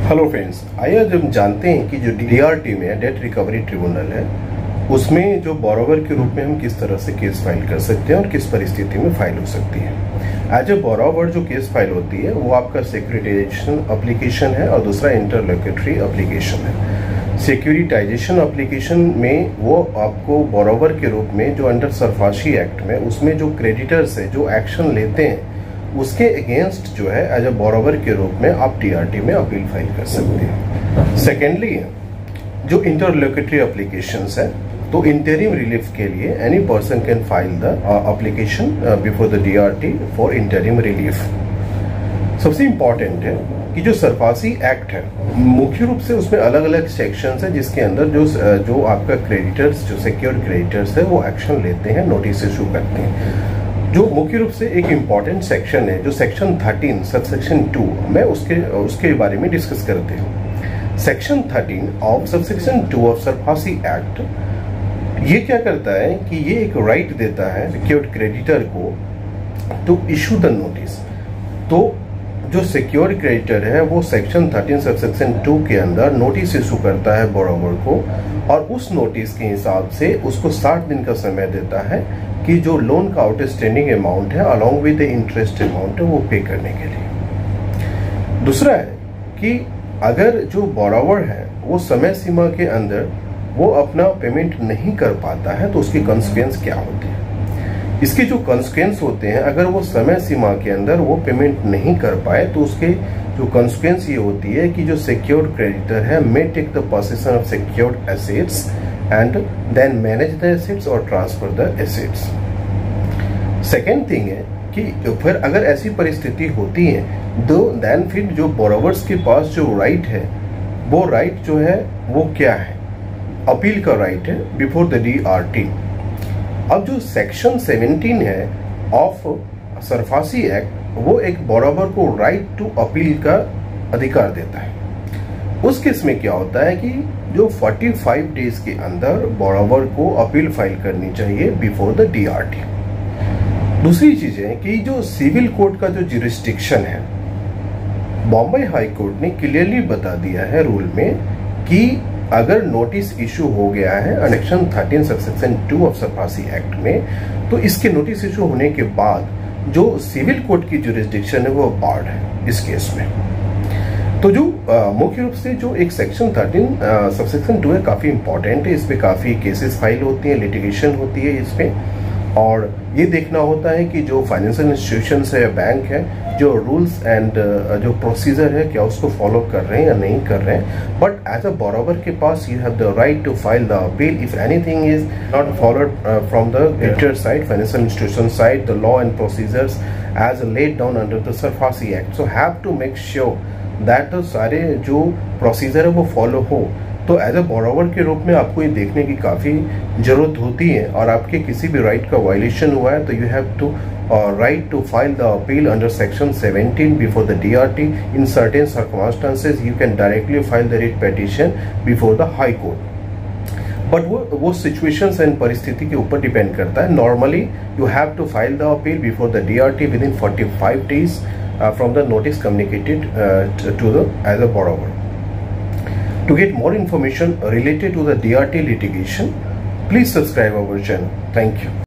Hello friends, आइए आज हम जानते हैं कि जो डीआरटी में डेट रिकवरी ट्रिब्यूनल है उसमें जो बोरोवर के रूप में हम किस तरह से केस फाइल कर सकते हैं और किस परिस्थिति में फाइल हो सकती है। एज ए बोरोवर जो केस फाइल होती है वो आपका सिक्योरिटाइजेशन एप्लीकेशन है और दूसरा इंटरलोक्यूटरी एप्लीकेशन है। सिक्योरिटाइजेशन एप्लीकेशन में वो आपको बोरोवर के रूप में जो अंडर सरफाशी एक्ट में उसमें जो क्रेडिटर्स है जो एक्शन लेते हैं उसके अगेंस्ट जो है एज ए बोरोवर के रूप में आप टीआरटी में अपील फाइल कर सकते हैं। सेकेंडली जो इंटरलोक्यूटरी एप्लीकेशंस है तो इंटरिम रिलीफ के लिए any person can file the application before the DRT for interim relief. सबसे इंपॉर्टेंट है कि जो सरफासी एक्ट है मुख्य रूप से उसमें अलग अलग सेक्शंस है जिसके अंदर जो आपका क्रेडिटर्स जो सिक्योर्ड क्रेडिटर्स है वो एक्शन लेते हैं, नोटिस इशू करते हैं। जो मुख्य रूप से एक इम्पॉर्टेंट सेक्शन है जो सेक्शन 13 सबसेक्शन 2 में उसके बारे में डिस्कस करते हैं। Section 13 of subsection 2 of SARFAESI act ये क्या करता है कि ये एक राइट देता है सिक्योर्ड क्रेडिटर को टू इशू द नोटिस। तो जो सिक्योर्ड क्रेडिटर है वो सेक्शन 13 सबसेक्शन 2 के अंदर नोटिस इशू करता है बोरोवर को और उस नोटिस के हिसाब से उसको 60 दिन का समय देता है कि जो लोन का आउटस्टैंडिंग अमाउंट है along with the interest amount है वो पे करने के लिए। दूसरा है कि अगर जो बोरोवर है वो समय सीमा के अंदर वो अपना पेमेंट नहीं कर पाता है तो उसकी कॉन्सिक्वेंस क्या होती है। इसके जो कॉन्सिक्वेंस होते हैं अगर वो समय सीमा के अंदर वो पेमेंट नहीं कर पाए तो उसके जो कॉन्सिक्वेंस ये होती है कि जो सिक्योर्ड क्रेडिटर है may take the possession of secured assets and then manage the assets और transfer the assets. Second thing है कि फिर अगर ऐसी परिस्थिति होती है तो देन फिर जो बोरोवर्स के पास जो राइट है वो राइट जो है वो क्या है, अपील का राइट है बिफोर द डीआरटी। अब जो सेक्शन 17 है ऑफ सरफासी एक्ट वो एक बोरोवर को राइट टू अपील का अधिकार देता है। उस केस में क्या होता है कि जो 45 डेज के अंदर बोरोवर को अपील फाइल करनी चाहिए बिफोर द डीआरटी। दूसरी चीज है कि जो सिविल कोर्ट का जो ज्यूरिसडिक्शन है बॉम्बे हाई कोर्ट ने क्लियरली बता दिया है रूल में कि अगर नोटिस इशू हो गया है section 13 subsection 2 of SARFAESI act में तो इसके नोटिस इशू होने के बाद जो सिविल कोर्ट की ज्यूरिसडिक्शन है वो बार्ड है इस केस में। तो जो मुख्य रूप से जो एक सेक्शन 13 सबसेक्शन 2 है काफी इंपॉर्टेंट है, इस पे काफी केसेस फाइल होती है, लिटिगेशन होती है इस पे और ये देखना होता है कि जो फाइनेंशियल इंस्टीट्यूशंस है बैंक है जो रूल्स एंड जो प्रोसीजर है क्या उसको फॉलो कर रहे हैं या नहीं कर रहे हैं। बट एज अ बोरोवर के पास you have the right to file the appeal if anything is not followed from the creditor side, financial institution side, the law and procedures as laid down under the SARFAESI act. So have to make sure that सारे जो procedure है वो follow हो। तो as a borrower के रूप में आपको ये देखने की काफी जरूरत होती है और आपके किसी भी राइट का वायलेशन हुआ है तो you have to right to file the appeal under section 17 before the DRT. In certain circumstances you can directly file the writ petition before the high court. But वो सिचुएशंस एंड परिस्थिति के ऊपर depend करता है। Normally you have to file the appeal before the DRT within 45 days from the notice communicated to the as a borrower. To get more information related to the DRT litigation, please subscribe our channel. Thank you.